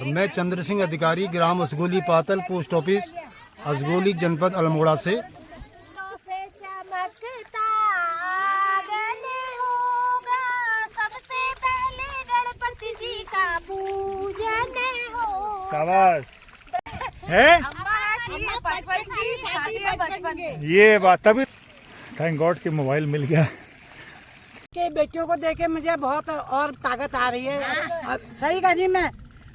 मैं चंद्र सिंह अधिकारी, ग्राम असगोली पातल, पोस्ट ऑफिस असगोली, जनपद अल्मोड़ा से। शाबाश है ये बात, तभी थैंक गॉड कि मोबाइल मिल गया। के बेटियों को देखे मुझे बहुत और ताकत आ रही है। सही कह रही मैं,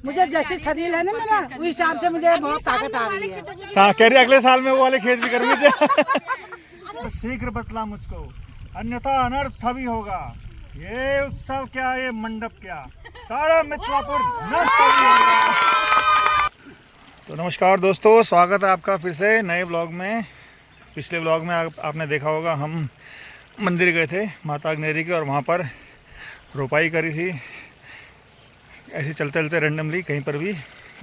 मुझे जैसे शरीर है ना मेरा, उस हिसाब से मुझे बहुत ताकत आ रही है। हाँ, कह रही अगले साल में वो वाले खेत भी कर मुझे। तो शीघ्र बतला मुझको, अन्यथा अनर्थ भी होगा। ये उत्सव क्या, ये मंडप क्या, सारा मित्रापुर नष्ट भी होगा। तो नमस्कार दोस्तों, स्वागत है आपका फिर से नए व्लॉग में। पिछले व्लॉग में आपने देखा होगा हम मंदिर गए थे माता अग्नेरी के, और वहाँ पर रोपाई करी थी। ऐसे चलते चलते रैंडमली कहीं पर भी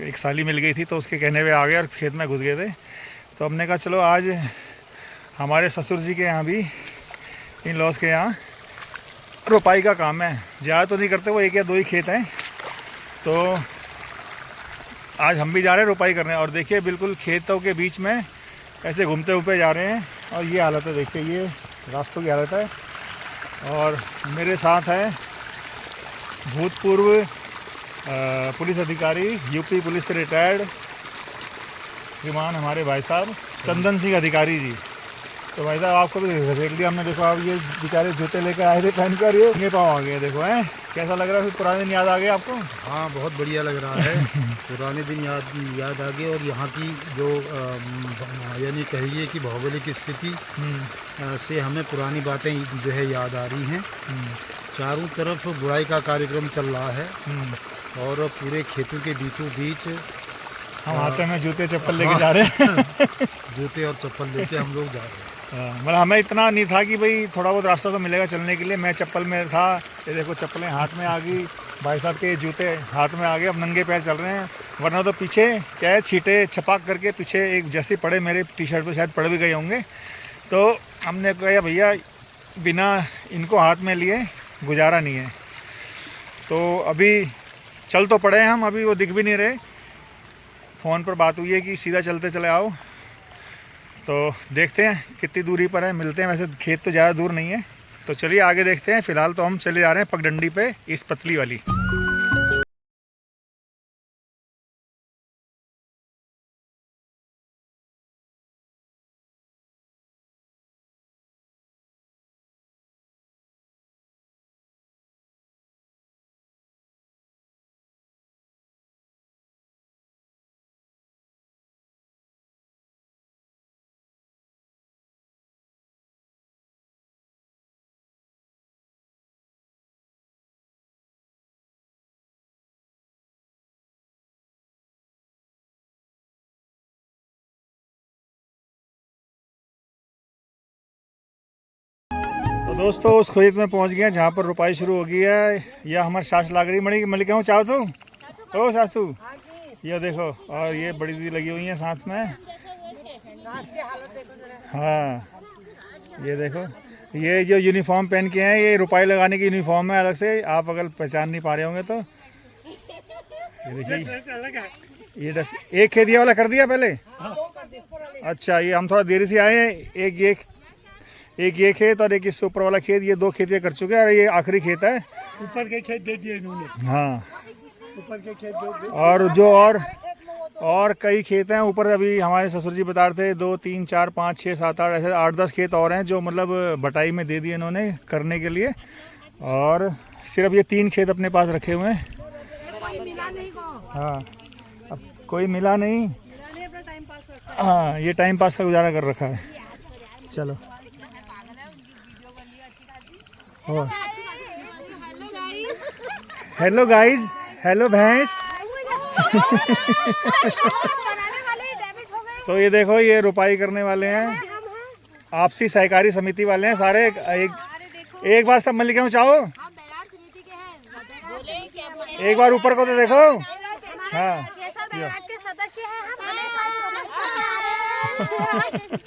एक साली मिल गई थी, तो उसके कहने पे आ गए और खेत में घुस गए थे। तो हमने कहा चलो आज हमारे ससुर जी के यहाँ भी, इन लॉज के यहाँ रोपाई का काम है। ज़्यादा तो नहीं करते, वो एक या दो ही खेत हैं, तो आज हम भी जा रहे हैं रोपाई करने। और देखिए बिल्कुल खेतों के बीच में ऐसे घूमते हुए जा रहे हैं, और ये हालत है, देखिए ये रास्तों की हालत है। और मेरे साथ है भूतपूर्व पुलिस अधिकारी, यूपी पुलिस से रिटायर्ड श्रीमान हमारे भाई साहब चंदन सिंह अधिकारी जी। तो भाई साहब आपको भी देख लिया हमने, देखो आप ये बेचारे जूते लेकर आए थे पहन कर, ये पाँव आ गए, देखो हैं कैसा लग रहा है। फिर पुराने दिन याद आ गए आपको? हाँ, बहुत बढ़िया लग रहा है। पुराने दिन याद आ गए, और यहाँ की जो यानी कहिए कि भौगोलिक स्थिति से हमें पुरानी बातें जो है याद आ रही हैं। चारों तरफ बुराई का कार्यक्रम चल रहा है, और पूरे खेतों के बीचों बीच हम हाथ में जूते चप्पल लेके जा रहे हैं। जूते और चप्पल लेके हम लोग जा रहे हैं। मतलब हमें इतना नहीं था कि भाई थोड़ा बहुत रास्ता तो मिलेगा चलने के लिए। मैं चप्पल में था, ये देखो चप्पलें हाथ में आ गई, भाई साहब के जूते हाथ में आ गए। अब नंगे पैर चल रहे हैं, वरना तो पीछे क्या है, छींटे छपाक करके पीछे एक जैसे पड़े, मेरे टी शर्ट पे शायद पड़ भी गए होंगे। तो हमने कहा भैया बिना इनको हाथ में लिए गुजारा नहीं है। तो अभी चल तो पड़े हम, अभी वो दिख भी नहीं रहे। फ़ोन पर बात हुई है कि सीधा चलते चले आओ, तो देखते हैं कितनी दूरी पर है, मिलते हैं। वैसे खेत तो ज़्यादा दूर नहीं है, तो चलिए आगे देखते हैं। फ़िलहाल तो हम चले जा रहे हैं पगडंडी पे, इस पतली वाली। तो दोस्तों उस खेत में पहुंच गए जहाँ पर रुपाई शुरू हो गई है। यह हमारे सास लाग रही मणि मलिका हूँ, चाहो तो ओ सासू, ये देखो। और ये बड़ी दीदी लगी हुई है साथ में। हाँ, ये देखो, ये जो यूनिफॉर्म पहन के हैं, ये रुपाई लगाने की यूनिफॉर्म है अलग से। आप अगर पहचान नहीं पा रहे होंगे तो ये देखिए, ये एक खेत ये वाला कर दिया पहले। अच्छा, ये हम थोड़ा देरी से आए हैं। एक ये खेत और एक इससे ऊपर वाला खेत, ये दो खेत ये कर चुके हैं, और ये आखिरी खेत है। ऊपर के खेत दे दिए इन्होंने। हाँ, ऊपर के खेत दे दिए। और जो और कई खेत हैं ऊपर। अभी हमारे ससुर जी बता रहे थे 2 3 4 5 6 7 8 ऐसे 8-10 खेत और हैं, जो मतलब बटाई में दे दिए इन्होंने करने के लिए। और सिर्फ ये 3 खेत अपने पास रखे हुए हैं। हाँ, अब कोई मिला नहीं। हाँ, ये टाइम पास का गुजारा कर रखा है। चलो, हेलो गाइस, हेलो भैंस। तो ये देखो, ये रुपाई करने वाले हैं, आपसी सहकारी समिति वाले हैं सारे। एक बार सब मलिका चाहो, एक बार ऊपर को तो देखो। हाँ,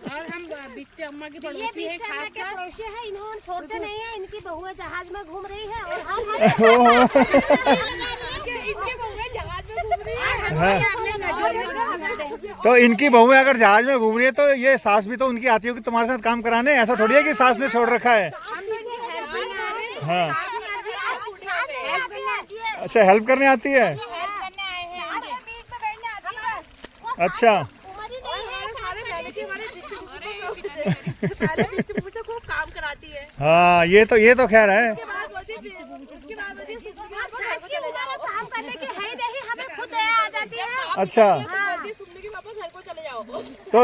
और हम बिस्टे अम्मा की पड़ोसी है, खास कर पड़ोसी है। इन्होंने छोड़ते नहीं है, इनकी बहुएं जहाज में घूम रही है, और हम इनके बहुएं जहाज में घूम रही है। हाँ। तो इनकी बहुएं अगर जहाज में घूम रही है तो ये सास भी तो उनकी आती होगी तुम्हारे साथ काम कराने, ऐसा थोड़ी है कि सास ने छोड़ रखा है। हाँ, अच्छा हेल्प करने आती है। अच्छा खूब काम कराती है। हाँ ये तो खैर है। काम करने की है नहीं, हमें खुद आ जाती है। अच्छा सुनने की वापस घर को चले जाओ। तो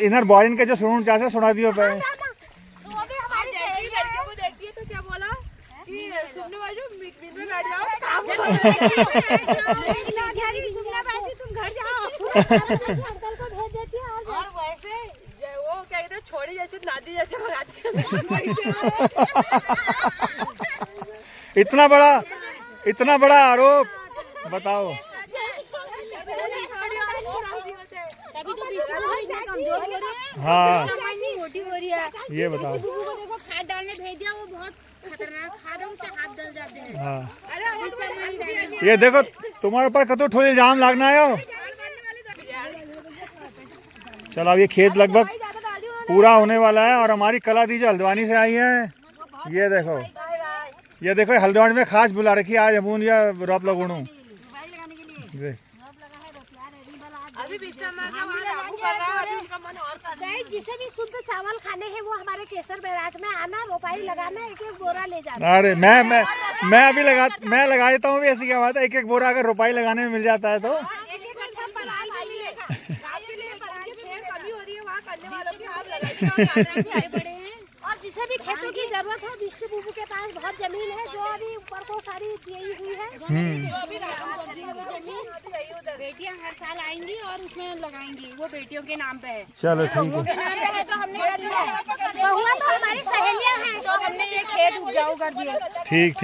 इनर बॉयन के जो सुन चाचा सुना दियो पे। वो भी हमारी लड़कियों को देखती है तो क्या बोला कि सुनने वाली मीटिंग में बैठ जाओ, काम सुनने वाली तुम घर जाओ। अंकल को भेज देती है और वैसे वो क्या कहते हैं छोड़ी जैसे नादी जैसे भगाती है। इतना बड़ा आरोप बताओ। तभी तो इतना कमजोर हो रही है। हाँ मोटी हो रही है। ये बताओ। देखो खाद डालने भेज दिया, वो बहुत खतरनाक खाद है, उससे हाथ डल जाते हैं। हाँ ये देखो तुम्हारे ऊपर कतो ठोल इल्जाम लागना है। चलो अब ये खेत लगभग पूरा होने वाला है और हमारी कला दी जो हल्द्वानी से आई है, ये देखो हल्द्वानी में खास बुला रखी है आज अमून या रोप लगोणू। जिसे भी शुद्ध चावल खाने हैं वो हमारे केसर बैराग में आना, रोपाई लगाना, एक एक बोरा ले जाना। अरे मैं अभी मैं लगा देता हूँ, ऐसी क्या बात है, एक एक बोरा अगर रोपाई लगाने में मिल जाता है तो। और जिसे भी खेतों की जरूरत है, विष्णु बुबू के पास बहुत जमीन है जो अभी ऊपर को सारी दी हुई है। बेटियां हर साल आएंगी और उसमें लगाएंगी, वो बेटियों के नाम पे है। चलो ठीक है। तो हमने कर दिया, बहुआ तो हमारी सहेलियां हैं तो हमने ये खेत उपजाऊ कर दिया। ठीक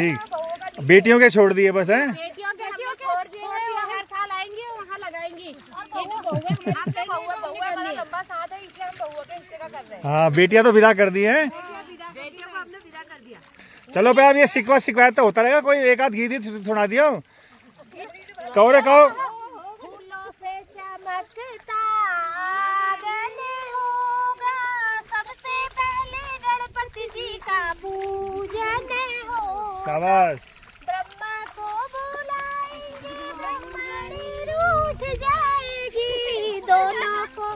बेटियों के छोड़ दिए बस है। बेटियों के छोड़ दिया, हर साल आएंगी और वहाँ लगाएंगी। लंबा साथ है इसलिए हम बहुआ के हिस्से का कर रहे हैं। हाँ बेटियां तो विदा कर दी है। बेटियों को हमने विदा कर दिया। चलो भाई अब ये शिकायत तो होता रहेगा, कोई एक आध गीत सुना दियो। कहो रे कहो। फूलों से चमकता आंगन होगा, सबसे पहले गणपति जी का पूजन होगा। शाबाश। ब्रह्मा को बुलाएंगे, ब्रह्मणी रूठ जाएगी, दोनों को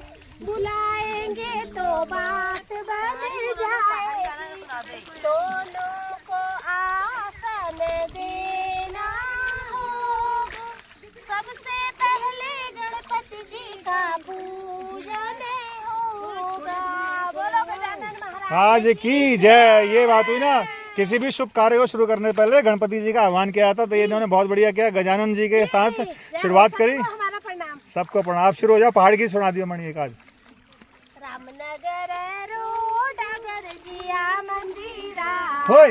बुलाएंगे तो बात बन जाएगी, दोनों को आसन देना होगा, सबसे पहले गणपति जी का पूजन होगा। बोलो गजानन महाराज आज की जय। ये बात हुई ना, किसी भी शुभ कार्य को शुरू करने से पहले गणपति जी का आह्वान किया था, तो ये इन्होंने बहुत बढ़िया किया, गजानन जी के साथ शुरुआत करी। हमारा प्रणाम। सबको प्रणाम। शुरू हो जाओ, पहाड़ की सुना दियो मणि एक आज। रामनगर रोड अगर जिया मंदिरा, होय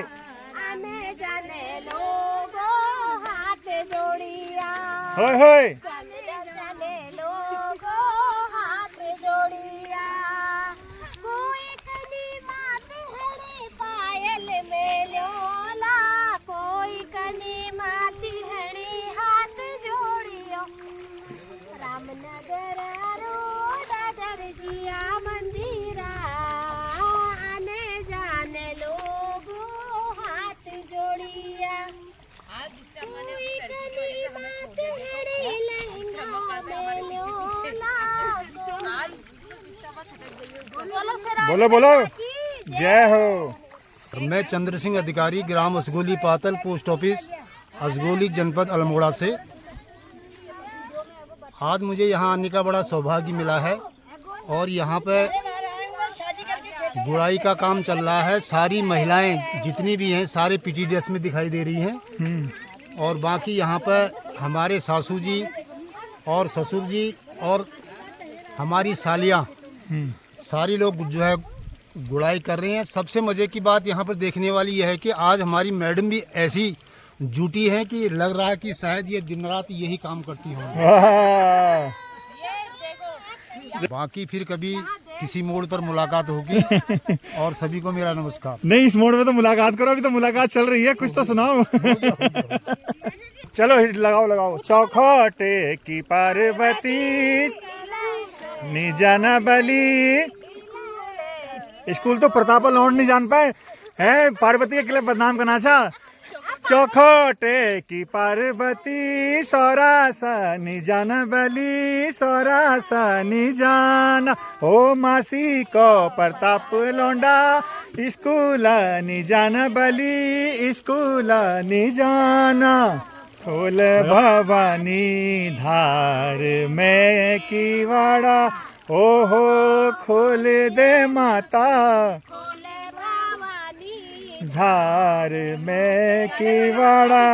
आने जाने लोगो हाथ जोड़िया, होय आने जाने लोगो हाथ जोड़िया, कोई कनी मात हरे पायल में लोला, कोई कनी माती हरी हाथ जोड़ियो, रामनगर रोड अगर जिया मंदिरा, आने जाने लोगो हाथ जोड़िया, कोई कनी मात हरे लहंगा में लोला, बोलो बोलो जय हो। मैं चंद्र सिंह अधिकारी, ग्राम असगोली पातल, पोस्ट ऑफिस असगोली, जनपद अल्मोड़ा से। आज मुझे यहाँ आने का बड़ा सौभाग्य मिला है और यहाँ पे गुड़ाई का काम चल रहा है। सारी महिलाएं जितनी भी हैं सारे पीटी ड्रेस में दिखाई दे रही हैं और बाकी यहाँ पर हमारे सासू जी और ससुर जी और हमारी सालियाँ सारी लोग जो है गुड़ाई कर रहे हैं। सबसे मज़े की बात यहाँ पर देखने वाली यह है कि आज हमारी मैडम भी ऐसी जुटी है कि लग रहा है कि शायद ये दिन रात यही काम करती होंगी। बाकी फिर कभी किसी मोड़ पर मुलाकात होगी और सभी को मेरा नमस्कार। नहीं इस मोड़ में तो मुलाकात करो, अभी तो मुलाकात चल रही है, कुछ तो सुनाओ। चलो लगाओ लगाओ। चौखोटे की पार्वती निजान बली। स्कूल तो प्रताप लौंड नहीं जान पाए हैं, पार्वती के किले बदनाम करना सा। चौखोटे की पार्वती सौरासा निजान बली सौरासा निजान। ओ मासी को प्रताप लौंडा स्कूल निजान बली स्कूल निजाना। खोल भवानी धार में किवाड़ा ओहो खोल दे माता धार में किवाड़ा।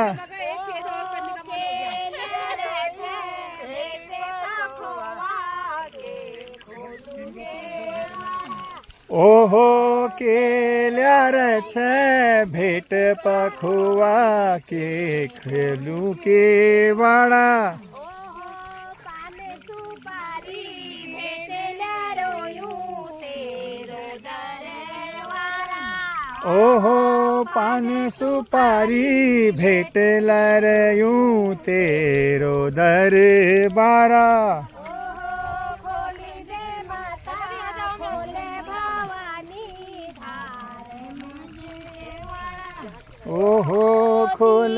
ओहो केल्या छे भेट पखुआ के खेलू के वाड़ा। ओहो पान सुपारी भेट लरयूं तेरो दरबारा। ओहो खोल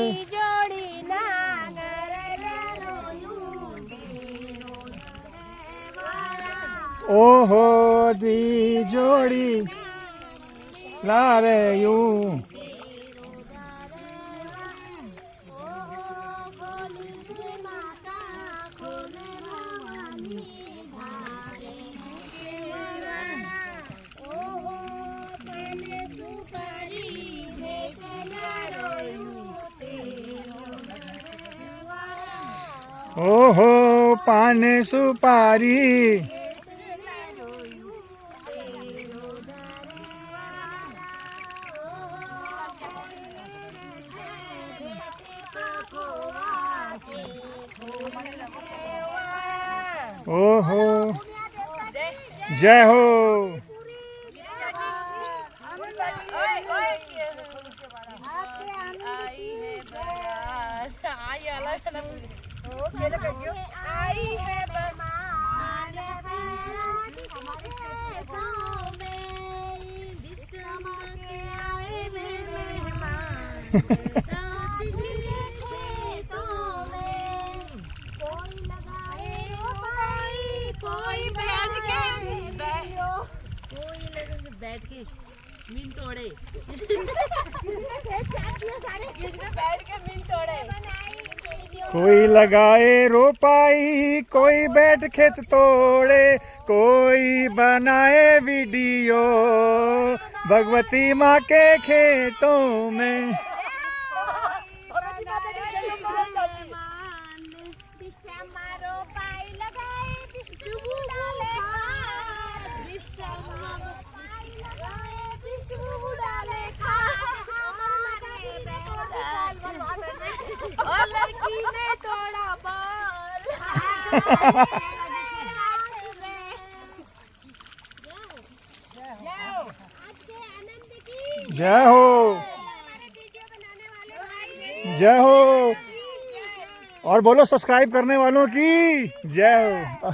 ओहो दी जोड़ी ला रे यूं। ओहो पान सुपारी ओहो जय हो। आई है बैठ के मीन तोड़े बैठ के मीन तोड़े। कोई लगाए रोपाई कोई बैठ खेत तोड़े कोई बनाए वीडियो भगवती माँ के खेतों में। और लड़की ने तोड़ा बाल। जय हो जय हो। और बोलो सब्सक्राइब करने वालों की जय हो।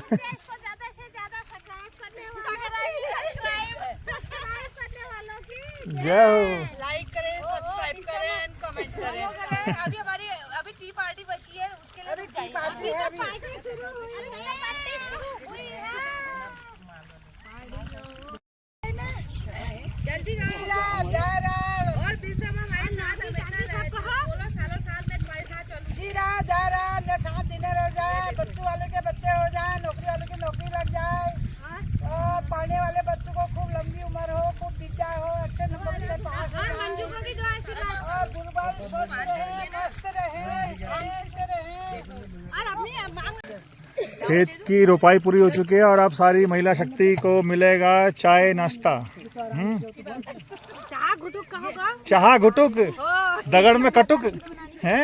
जय हो। लाइक करें, सब्सक्राइब करें, कमेंट करें। अभी हमारी टी पार्टी बची है, उसके लिए टी पार्टी शुरू हुई है। जल्दी और बिरसा में हमारे साथ हमेशा रहे। बोलो सालों साल मैं तुम्हारे साथ चलूं। जीरा जा रहा न साथ डिनर हो जाए, बच्चों वाले के बच्चे हो जाए, नौकरी वाले की नौकरी लग जाए और पढ़ने वाले बच्चों को खूब लंबी उम्र हो, खूब विद्या हो, अच्छे नंबर से पास हो और गुरुवार स्वस्थ रहे, मस्त रहे, ऐसे रहे। और अपनी खेत की रोपाई पूरी हो चुकी है और अब सारी महिला शक्ति को मिलेगा चाय नाश्ता। चाह घुटुक का होगा। चाह घुटुक दगड़ में कटुक है।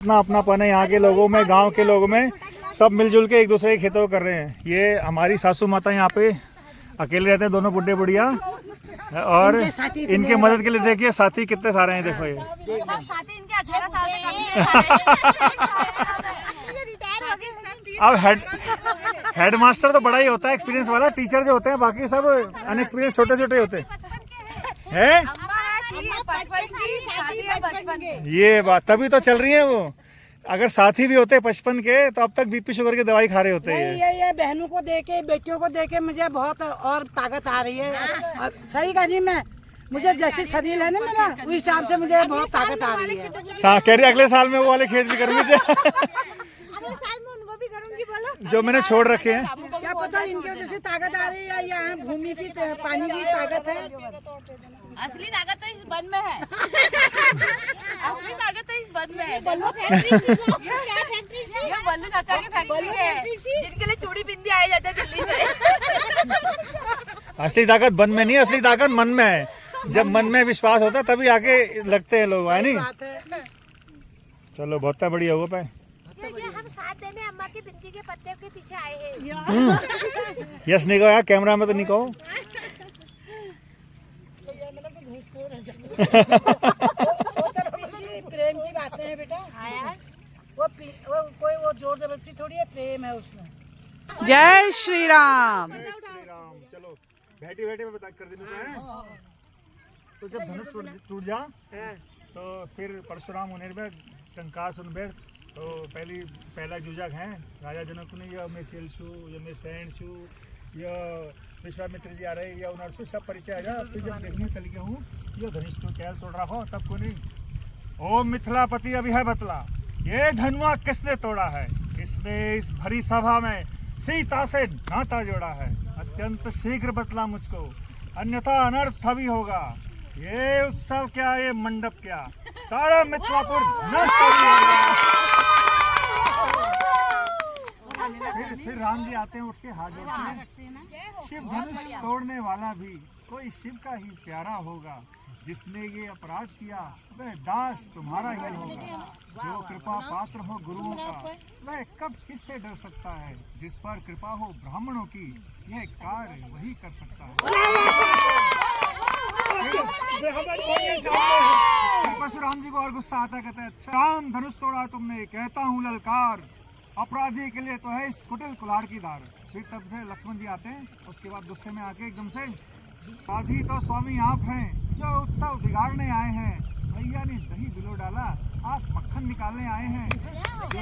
इतना अपनापन है यहाँ के लोगों में, गांव के लोगों में, सब मिलजुल के एक दूसरे के खेतों को कर रहे हैं। ये हमारी सासू माता यहाँ पे अकेले रहते हैं, दोनों बुढ़े बुढ़िया, और इनके मदद के लिए देखिए साथी कितने सारे हैं। देखो ये सब साथी इनके 18 साल से कम ये रिटायर हो गए। अब हेडमास्टर तो बड़ा ही होता है, एक्सपीरियंस वाला, टीचर जो होते हैं बाकी सब अनएक्सपीरियंस छोटे छोटे होते हैं। ये बात तभी तो चल रही है वो। अगर साथी भी होते 55 के तो अब तक बीपी शुगर की दवाई खा रहे होते हैं। ये बहनों को देके, बेटियों को देके मुझे बहुत और ताकत आ रही है। सही कह रही मैं, मुझे जैसी शरीर है ना मेरा, उस हिसाब से मुझे बहुत ताकत आ रही है। हाँ, कह रही अगले साल में वो वाले खेत भी करूंगी अगले साल में उनको भी करूंगी, बोलो जो मैंने छोड़ रखे हैं। क्या पता इनके वजह से ताकत आ रही है, यहाँ भूमि की पानी की ताकत है। असली ताकत तो इस वन में है। असली ताकत तो इस वन में है। ये बल्लू चाचा की फैक्ट्री है, जिनके लिए चूड़ी बिंदी आए जाते हैं दिल्ली से। असली ताकत वन में नहीं, असली ताकत मन में है। जब मन में विश्वास होता है तभी आके लगते हैं लोग, है नहीं? चलो बहुत बढ़िया हुआ पाए। हम साथ देने अम्मा की बिंदी के पत्ते के पीछे आए हैं। यस नहीं कहो यार, कैमरा में तो नहीं कहो। प्रेम की बातें हैं बेटा। वो कोई वो जोर जबरदस्ती थोड़ी है, प्रेम है उसमें। जय श्री राम। चलो बैठी बैठी में बता कर देना है। तो जब धनुष टूट जा तो फिर परशुराम होने में टंकार सुन बैठ, तो पहला जुजाग है राजा जनक ने, यह मैं चेल छू, यह मैं सैन छू, यह विश्वामित्र जी आ रहे, या उनर्सु सब परिचय आ जाए। फिर जब देखने चल गया हूँ ये धनुष तो कैल तोड़ रहा हो, तब को नहीं ओ मिथिलापति अभी है बतला, ये धनुआ किसने तोड़ा है? किसने इस भरी सभा में सीता से नाता जोड़ा है? अत्यंत शीघ्र बतला मुझको, अन्यथा अनर्थ भी होगा। ये उत्सव क्या, ये मंडप क्या, सारा मिथिलापुर नष्ट होगा। फिर राम जी आते हैं, उठ के हाथ जोड़ते हैं। शिव धनुष तोड़ने वाला भी कोई शिव का ही प्यारा होगा। जिसने ये अपराध किया वह दास तुम्हारा ही होगा। जो कृपा पात्र हो गुरुओं का वह कब किससे डर सकता है? जिस पर कृपा हो ब्राह्मणों की यह कार्य वही कर सकता है। परशुराम जी को और गुस्सा आता है, कहते हैं अच्छा राम धनुष तोड़ा तुमने, कहता हूँ ललकार, अपराधी के लिए तो है इस कुटिल कुल्हाड़ की धार। फिर तब से लक्ष्मण जी आते हैं, उसके बाद गुस्से में आके एकदम से, अपराधी तो स्वामी आप हैं जो उत्सव बिगाड़ने आए हैं। भैया ने दही बिलो डाला, आप मक्खन निकालने आए हैं। जो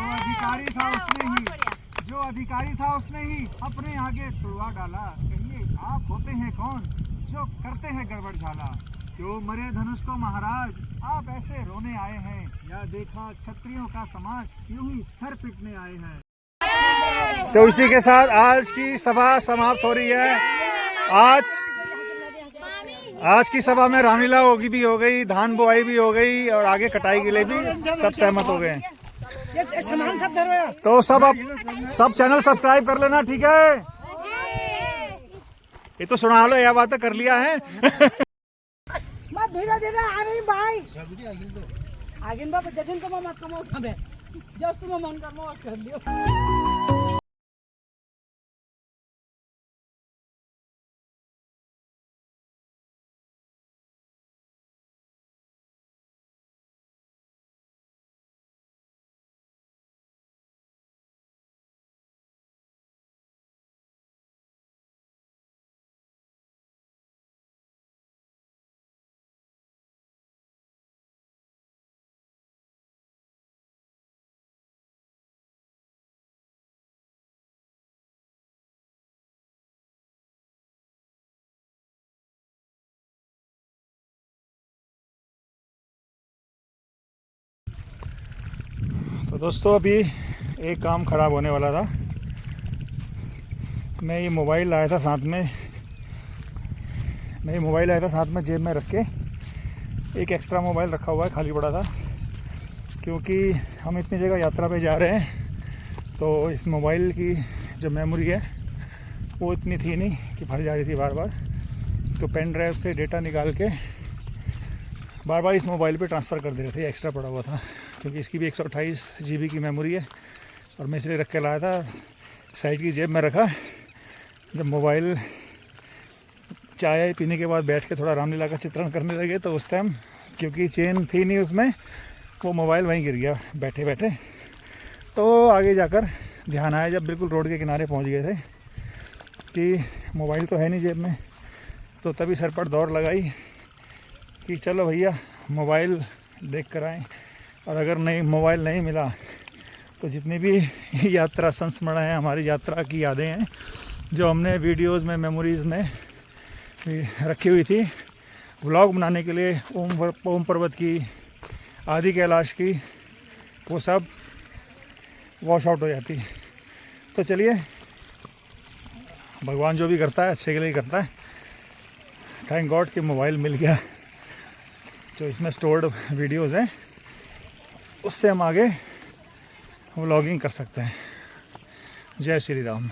अधिकारी था उसने ही अपने आगे तुड़वा डाला। कहिए आप होते हैं कौन जो करते हैं गड़बड़ झाला? क्यों मरे धनुष को महाराज आप ऐसे रोने आए हैं? या देखा क्षत्रियों का समाज यूं ही सर पीटने आए हैं। तो इसी के साथ आज की सभा समाप्त हो रही है। आज की सभा में रामलीला होगी भी हो गई, धान बुआई भी हो गई, और आगे कटाई के लिए भी सब सहमत हो गए। सामान सब धरो यार। तो सब चैनल सब्सक्राइब कर लेना, ठीक है? ये तो सुना लो, यह बात कर लिया है। मैं धीरे धीरे आ रही भाई। आगिन बाबा जगन को मत कमो हमें, जो तुम मन कर मौज कर लियो। तो दोस्तों अभी एक काम ख़राब होने वाला था। मैं ये मोबाइल लाया था साथ में, जेब में रख के। एक एक्स्ट्रा मोबाइल रखा हुआ है, खाली पड़ा था, क्योंकि हम इतनी जगह यात्रा पे जा रहे हैं। तो इस मोबाइल की जो मेमोरी है वो इतनी थी नहीं कि भर जा रही थी बार बार। तो पेन ड्राइव से डेटा निकाल के बार बार इस मोबाइल पे ट्रांसफ़र कर दे रहे थे, एक्स्ट्रा पड़ा हुआ था क्योंकि इसकी भी 128 GB की मेमोरी है और मैं इसलिए रख के लाया था, साइड की जेब में रखा। जब मोबाइल चाय पीने के बाद बैठ के थोड़ा रामलीला का चित्रण करने लगे तो उस टाइम क्योंकि चेन थी नहीं उसमें, वो मोबाइल वहीं गिर गया बैठे बैठे। तो आगे जाकर ध्यान आया जब बिल्कुल रोड के किनारे पहुंच गए थे कि मोबाइल तो है नहीं जेब में, तो तभी सर पर दौड़ लगाई कि चलो भैया मोबाइल देख कर आएँ। और अगर नहीं मोबाइल नहीं मिला तो जितनी भी यात्रा संस्मरण है, हमारी यात्रा की यादें हैं जो हमने वीडियोस में, मेमोरीज़ में रखी हुई थी व्लॉग बनाने के लिए, ओम पर्वत की, आदि कैलाश की, वो सब वॉश आउट हो जाती। तो चलिए, भगवान जो भी करता है अच्छे के लिए करता है। थैंक गॉड कि मोबाइल मिल गया, जो इसमें स्टोर्ड वीडियोस हैं उससे हम आगे व्लॉगिंग कर सकते हैं। जय श्री राम।